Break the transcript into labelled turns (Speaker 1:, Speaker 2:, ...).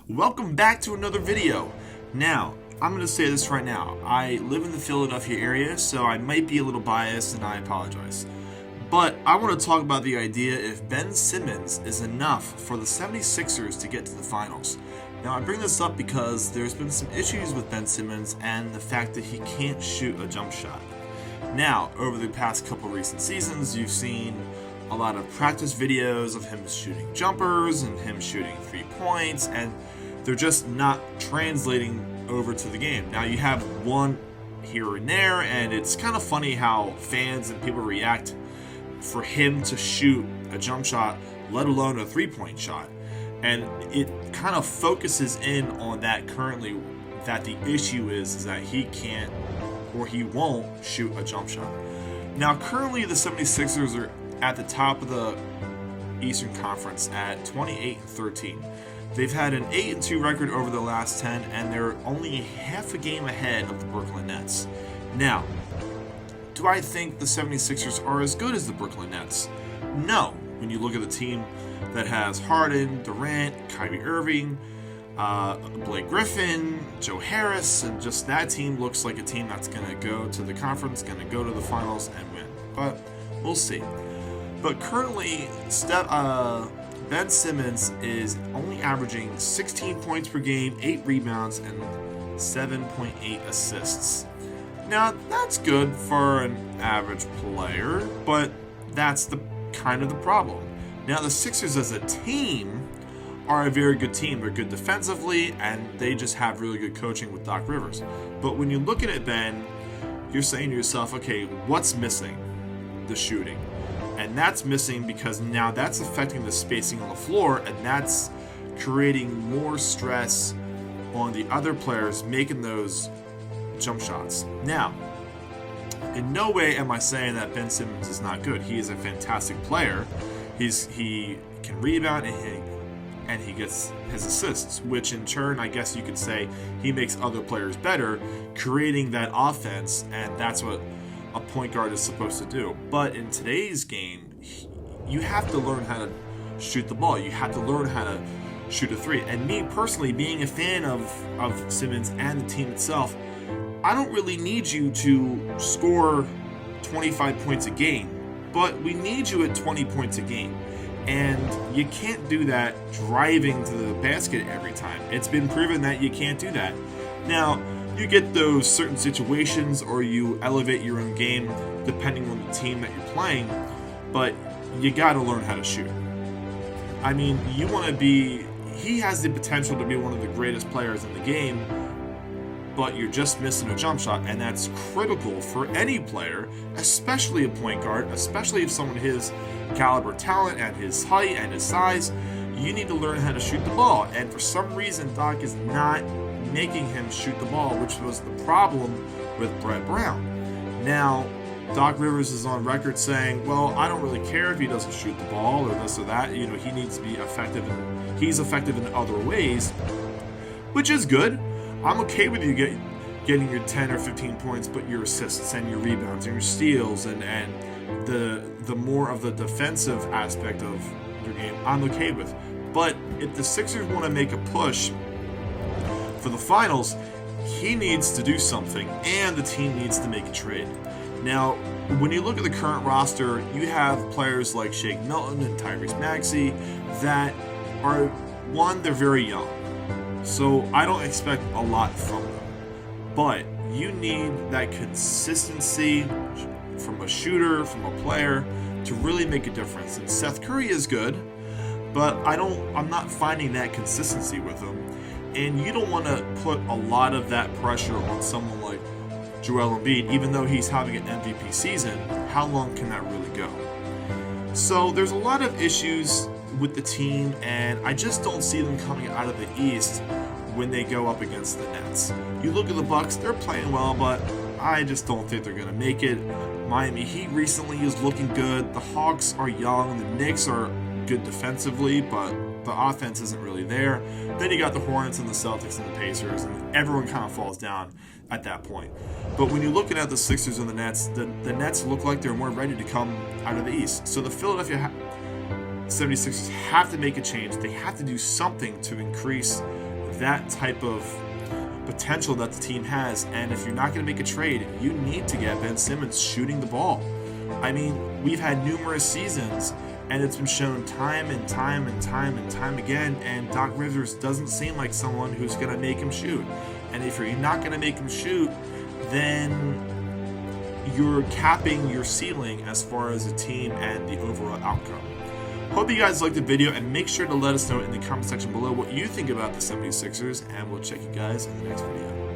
Speaker 1: Welcome back to another video. Now, I'm going to say this right now. I live in the Philadelphia area, so I might be a little biased and I apologize. But I want to talk about the idea if Ben Simmons is enough for the 76ers to get to the finals. Now, I bring this up because there's been some issues with Ben Simmons and the fact that he can't shoot a jump shot. Now, over the past couple recent seasons, you've seen a lot of practice videos of him shooting jumpers and him shooting 3 points, and they're just not translating over to the game. Now, you have one here and there, and it's kind of funny how fans and people react for him to shoot a jump shot, let alone a 3-point shot. And it kind of focuses in on that currently, that the issue is that he can't or he won't shoot a jump shot. Now, currently the 76ers are at the top of the Eastern Conference at 28-13. They've had an 8-2 record over the last 10, and they're only half a game ahead of the Brooklyn Nets. Now, do I think the 76ers are as good as the Brooklyn Nets? No. When you look at the team that has Harden, Durant, Kyrie Irving, Blake Griffin, Joe Harris, and just that team looks like a team that's going to go to the conference, going to go to the finals and win. But we'll see. But currently, Ben Simmons is only averaging 16 points per game, 8 rebounds, and 7.8 assists. Now, that's good for an average player, but that's the kind of the problem. Now, the Sixers as a team are a very good team. They're good defensively, and they just have really good coaching with Doc Rivers. But when you look at it, Ben, you're saying to yourself, okay, what's missing? The shooting. And that's missing because now that's affecting the spacing on the floor, and that's creating more stress on the other players making those jump shots. Now, in no way am I saying that Ben Simmons is not good. He is a fantastic player. He can rebound and he gets his assists, which in turn, I guess you could say, he makes other players better, creating that offense, and that's what a point guard is supposed to do. But in today's game, you have to learn how to shoot the ball. You have to learn how to shoot a 3. And me personally, being a fan of Simmons and the team itself, I don't really need you to score 25 points a game, but we need you at 20 points a game. And you can't do that driving to the basket every time. It's been proven that you can't do that. Now, you get those certain situations or you elevate your own game depending on the team that you're playing, but you got to learn how to shoot. I mean, he has the potential to be one of the greatest players in the game, but you're just missing a jump shot, and that's critical for any player, especially a point guard, especially if someone his caliber talent and his height and his size. You need to learn how to shoot the ball, and for some reason Doc is not making him shoot the ball, which was the problem with Brett Brown. Now, Doc Rivers is on record saying, well, I don't really care if he doesn't shoot the ball or this or that. You know, he needs to be effective, and he's effective in other ways, which is good. I'm okay with you getting your 10 or 15 points, but your assists and your rebounds and your steals and the more of the defensive aspect of your game, I'm okay with. But if the Sixers want to make a push for the finals, he needs to do something, and the team needs to make a trade. Now, when you look at the current roster, you have players like Shake Milton and Tyrese Maxey that are, one, they're very young, so I don't expect a lot from them. But you need that consistency from a shooter, from a player, to really make a difference. And Seth Curry is good, but I'm not finding that consistency with him. And you don't want to put a lot of that pressure on someone like Joel Embiid, even though he's having an MVP season. How long can that really go? So there's a lot of issues with the team, and I just don't see them coming out of the East when they go up against the Nets. You look at the Bucks, they're playing well, but I just don't think they're going to make it. Miami Heat recently is looking good. The Hawks are young. The Knicks are good defensively, but the offense isn't really there. Then you got the Hornets and the Celtics and the Pacers, and everyone kind of falls down at that point. But when you're looking at the Sixers and the Nets, the Nets look like they're more ready to come out of the East. So the Philadelphia 76ers have to make a change. They have to do something to increase that type of potential that the team has. And if you're not going to make a trade, you need to get Ben Simmons shooting the ball. I mean, we've had numerous seasons, and it's been shown time and time again, and Doc Rivers doesn't seem like someone who's going to make him shoot. And if you're not going to make him shoot, then you're capping your ceiling as far as a team and the overall outcome. Hope you guys liked the video, and make sure to let us know in the comment section below what you think about the 76ers, and we'll check you guys in the next video.